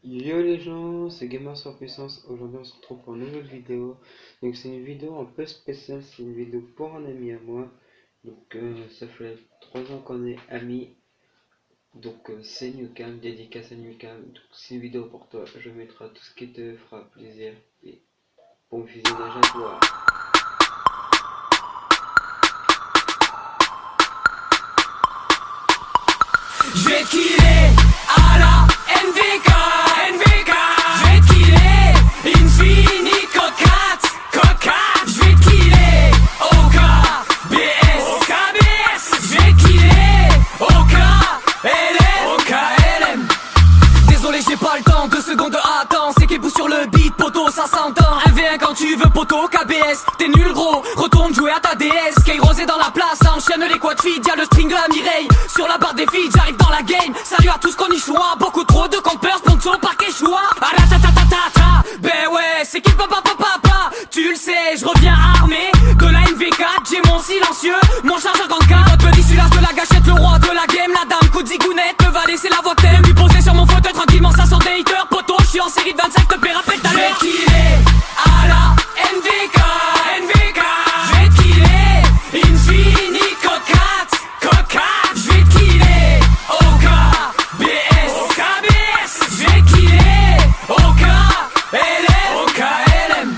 Yo les gens, c'est Gamer sans puissance. Aujourd'hui on se retrouve pour une nouvelle vidéo. Donc c'est une vidéo un peu spéciale, c'est une vidéo pour un ami à moi. Donc ça fait 3 ans qu'on est amis. Donc c'est Newcam, dédicace à Newcam. Donc c'est une vidéo pour toi, je mettrai tout ce qui te fera plaisir. Et bon visionnage à toi. Je vais te killer à la NVK, NVK. Je vais te killer Infini Cocat, Cocat. Je vais te killer OKBS, OKBS. Je vais te killer OKLM, OKLM. Désolé j'ai pas le temps, 2 secondes attends. C'est qu'il pousse sur le beat, poteau ça s'entend. 1v1 quand tu veux poteau, KBS. T'es nul gros, retourne jouer à ta DS. K-Rose est dans la place, enchaîne les quad feed. Y'a le string de la Mireille, sur la barre des feeds, j'arrive dans la game. Salut à tous qu'on y choix, beaucoup trop de campeurs, sponsor par Quechua. Ah la ta ta ta ta ta, ben ouais, c'est qui papa papa papa. Tu le sais, je reviens armé de la NV4, j'ai mon silencieux, mon chargeur grand K. Votre petit celui-là de la gâchette, le roi de la game, la dame coup de zigounette, me va laisser la voix que t'aimes. Lui poser sur mon fauteuil tranquillement, ça sent des haters. Poto, je suis en série de 25, te paie rappelle tout à l'heure. Je vais killer à la NVK, NVK. Je vais te killer Infini Cocat, Cocat. Je vais te killer OKBS, OKBS. Je vais te killer OKLM, OKLM.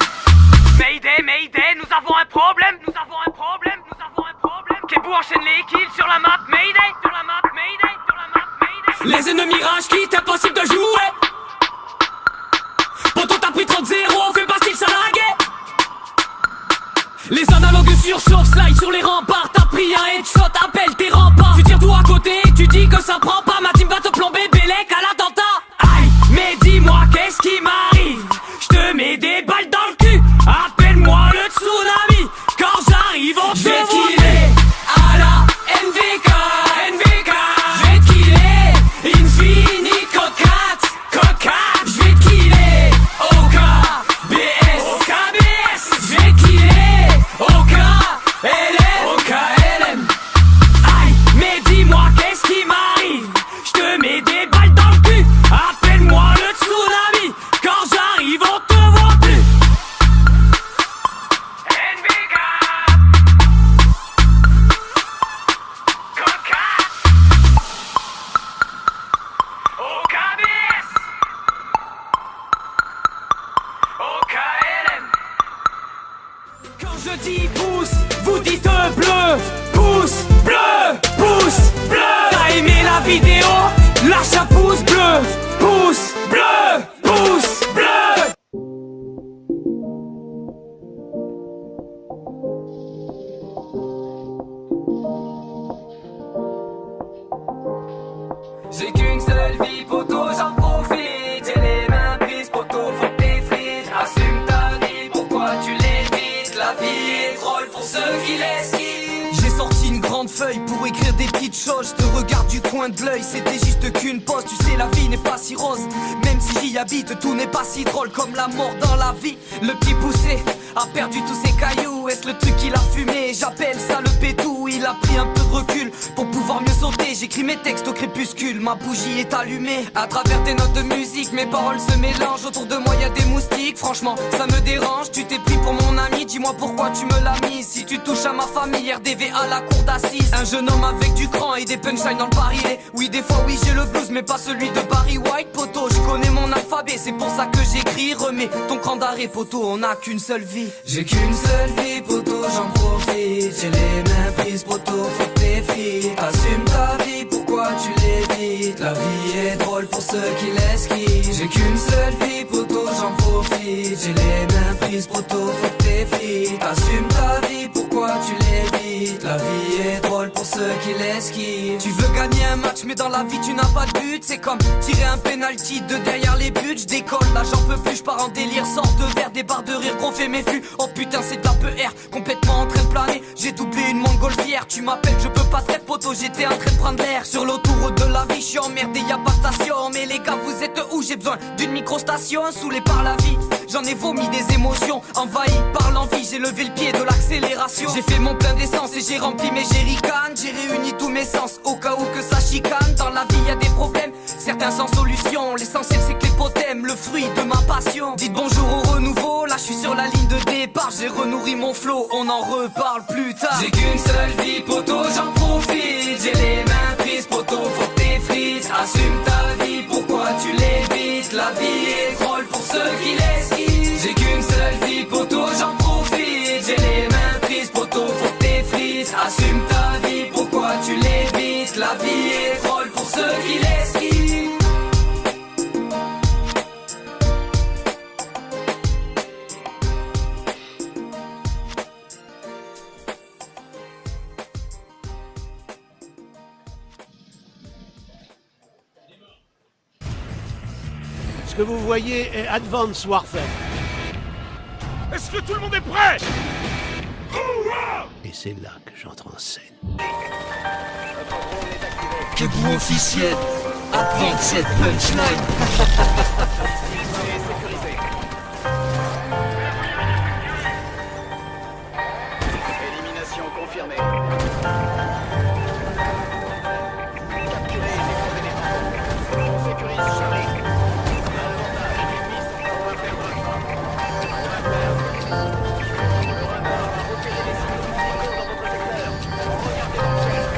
Mayday, Mayday, nous avons un problème, nous avons un problème, nous avons un problème. Kebou enchaîne les kills sur la map, Mayday, sur la map, Mayday, sur la map, Mayday. Les ennemis rage quitte, impossible de jouer. Poto t'as pris 30-0, fais pas style salagué. Les analogues surchauffent, slide sur les remparts. T'as pris un headshot, appelle tes remparts. Tu tires tout à côté, tu dis que ça prend pas. Ma team va te plomber, Bélec à l'attentat. Aïe, mais dis-moi qu'est-ce qui m'arrive. J'te mets des balles dans le cul. Appelle-moi le tsunami. Quand j'arrive, on te killer à la NVK, NVK. J'vais te killer Infini Cocat, Cocat. J'vais te killer OKBS, OKBS. J'vais te killer OKLM, OKLM. Aïe, mais dis-moi qu'est-ce qui m'arrive. J'te mets des balles dans le cul. Appelle-moi le tsunami. Quand j'arrive, on te voit plus. NVK Cocat OKBS OKLM. Quand je dis pouce, vous dites bleu. Pouce bleu, pouce bleu. T'as aimé la vidéo? Lâche un pouce bleu. Pouce bleu, pouce bleu. J'ai qu'une seule vie, poto, j'en profite. J'ai les mains prises, poto, faut que t'es frites. Assume ta vie, pourquoi tu l'évites? La vie est drôle pour ceux qui l'esquivent. J'ai sorti une grande feuille pour écrire des petites choses. Je te regarde du coin de l'œil, c'était juste qu'une pause. Tu sais, la vie n'est pas si rose, même si j'y habite, tout n'est pas si drôle comme la mort dans la vie. Le petit poussé a perdu tous ses cailloux. Est-ce le truc qu'il a fumé? J'appelle ça le pétou. Il a pris un peu de recul pour pouvoir mieux sauter. J'écris mes textes au crépuscule, ma bougie est allumée. À travers tes notes de musique, mes paroles se mélangent. Autour de moi y a des moustiques, franchement ça me dérange. Tu t'es pris pour mon ami, dis-moi pourquoi tu me l'as mis. Si tu touches à ma famille, RDV à la cour d'assises. Un jeune homme avec du cran et des punchlines dans le barillet. Oui des fois oui j'ai le blues mais pas celui de Barry White. Poto, je connais mon alphabet, c'est pour ça que j'écris. Remets ton cran d'arrêt poto, on n'a qu'une seule vie. J'ai qu'une seule vie poto, j'en profite. J'ai les mains prises poto, faut que t'es fit. Assume ta vie, pourquoi tu l'évites? La vie est drôle pour ceux qui l'esquivent. J'ai qu'une seule vie poto, j'en profite. J'ai les mains prises poto, faut que t'es fit. Assume ta vie, pourquoi tu l'évites? La vie est drôle pour ceux qui l'esquivent. Tu veux gagner un match mais dans la vie tu n'as pas de but. C'est comme tirer un penalty de derrière les buts. Je décolle, là j'en peux plus, je pars en délire. Sors de verre, des barres de rire, gros fait mes flux. Oh putain c'est de la PR, complètement en train de planer. J'ai doublé une montgolfière. Tu m'appelles, je peux pas te répondre poteau, j'étais en train de prendre l'air. Sur l'autoroute de la vie, je suis emmerdé, y'a pas de station. Mais les gars, vous êtes où? J'ai besoin d'une microstation, saoulé par la vie. J'en ai vomi des émotions. émotions. Envahi par l'envie, j'ai levé le pied de l'accélération. J'ai fait mon plein d'essence et j'ai rempli mes jerrycans. J'ai réuni tous mes sens au cas où que ça chicane. Dans la vie y a des problèmes, certains sans solution. L'essentiel c'est que les potes aiment le fruit de ma passion. Dites bonjour au renouveau, là je suis sur la ligne de départ. J'ai renourri mon flow, on en reparle plus tard. J'ai qu'une seule vie poto, j'en profite. J'ai les mains prises poto, faut que t'es frites. Assume ta vie, pourquoi tu l'évites? La vie est drôle pour ceux qui l'esquivent. J'ai qu'une seule vie poto, j'en profite. J'ai les mains prises poto, faut que t'es frites. Assume ta vie, pourquoi tu l'évites? La vie est drôle pour ceux qui l'esquivent. Ce que vous voyez est Advanced Warfare. Est-ce que tout le monde est prêt? Et c'est là que j'entre en scène. Que vous officiel, avant cette punchline. Élimination confirmée. Capturez les écrans d'éléments. On sécurise Charlie. Avantage, les ennemis sont en train de perdre. On va perdre. Le radar a repéré les signaux musicaux dans votre secteur. Regardez l'enchère.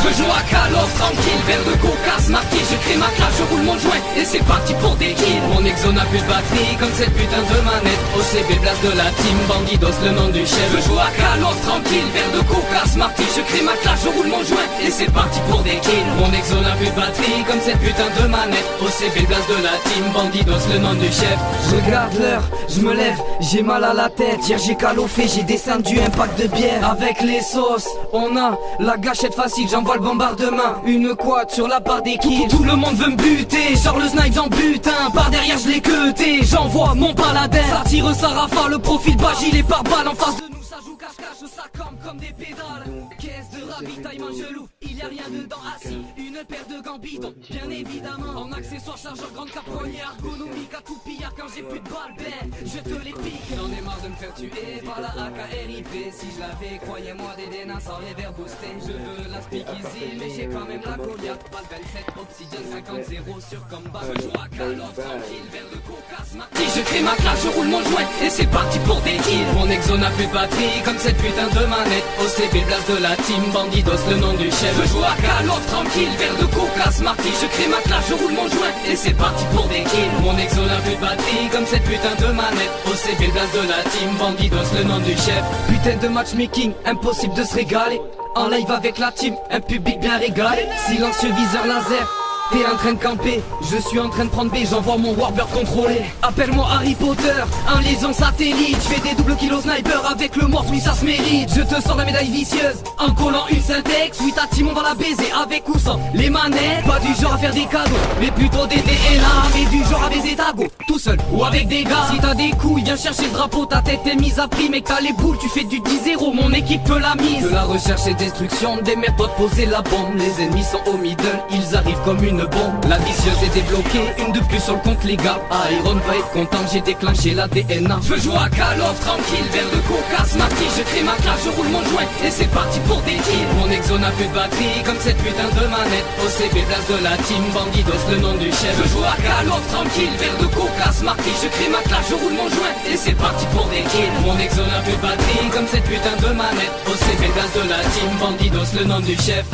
Je joue à Call of tranquille, verre de coca, smarty, je crée ma classe, je roule mon joint et c'est parti pour des kills. Mon exo n'a plus de batterie comme cette putain de manette. OCB blast de la team, Bandidos le nom du chef. Je joue à Call of tranquille, verre de coca, smarty, je crée ma classe, je roule mon joint et c'est parti pour des kills. Mon exo n'a plus de batterie comme cette putain de manette. OCB blast de la team, Bandidos le nom du chef. Je regarde l'heure, je me lève, j'ai mal à la tête. Hier j'ai calofé, j'ai descendu un pack de bière. Avec les sauces, on a la gâchette facile, j'envoie le bombardement. Une quad sur la barre des kills. Tout le monde veut me buter, genre le snipe en butin. Par derrière je l'ai queuté, j'envoie mon paladin. Ça tire, ça rafale, le profil bas, gilet par balle. En face de nous ça joue cache-cache, ça campe comme des pédales. Caisse de ravitaillement, je l'ouvre, il y a rien dedans assis. Une paire de gants bidons, bien évidemment. En accessoire, chargeur, grande caponnière, ergonomique à tout pillard. Quand j'ai plus de balles, ben, je te les pique. J'en ai marre de me faire tuer par la AKRIP. Si je l'avais, croyez-moi, des dénas sans les verres boostés. Je veux la speak easy, mais j'ai quand même la Goliath. Balle 27, obsidienne 50-0 sur combat. Je joue à Call of tranquille, verre de coca, smarty. Je crée ma classe, je roule mon joint et c'est parti pour des kills. Mon exo n'a plus de batterie comme cette putain de manette. OCB blast de la team, Bandidos le nom du chef. Je joue à Call of tranquille, verre de coca, smarty. Je crée ma classe, je roule mon joint et c'est parti pour des kills. Mon exo n'a plus de batterie comme cette putain de manette. OCB blast de la team, Bandidos le nom du chef. Putain de matchmaking, impossible de se régaler. En live avec la team, un public bien régalé. Silencieux viseur laser, t'es en train de camper, je suis en train de prendre B, j'envoie mon Warbird contrôlé. Appelle-moi Harry Potter, en liaison satellite. Je fais des doubles kilos sniper avec le morse, oui ça se mérite. Je te sors la médaille vicieuse, en collant une syntaxe. Oui ta team on va la baiser, avec ou sans les manettes. Pas du genre à faire des cadeaux, mais plutôt des DNA. Mais du genre à baiser ta go, tout seul ou avec des gars. Si t'as des couilles, viens chercher le drapeau, ta tête est mise à prix. Mais que t'as les boules, tu fais du 10-0, mon équipe te l'a mise. De la recherche et destruction, des mères doivent poser la bombe. Les ennemis sont au middle, ils arrivent comme une bombe. La vicieuse est débloquée, une de plus sur le compte les gars. Iron va être content, j'ai déclenché la DNA. Je joue à Call of tranquille, verre de coca, smarty. Je crée ma classe, je roule mon joint et c'est parti pour des kills. Mon exo n'a plus de batterie comme cette putain de manette. OCB blast de la team, Bandidos le nom du chef. Je joue à Call of tranquille, verre de coca, smarty. Je crée ma classe, je roule mon joint et c'est parti pour des kills. Mon exo n'a plus de batterie comme cette putain de manette. OCB blast de la team, Bandidos le nom du chef.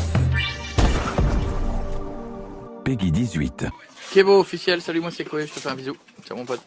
Peggy 18. Kevo officiel, salut moi c'est Koé, je te fais un bisou. Ciao mon pote.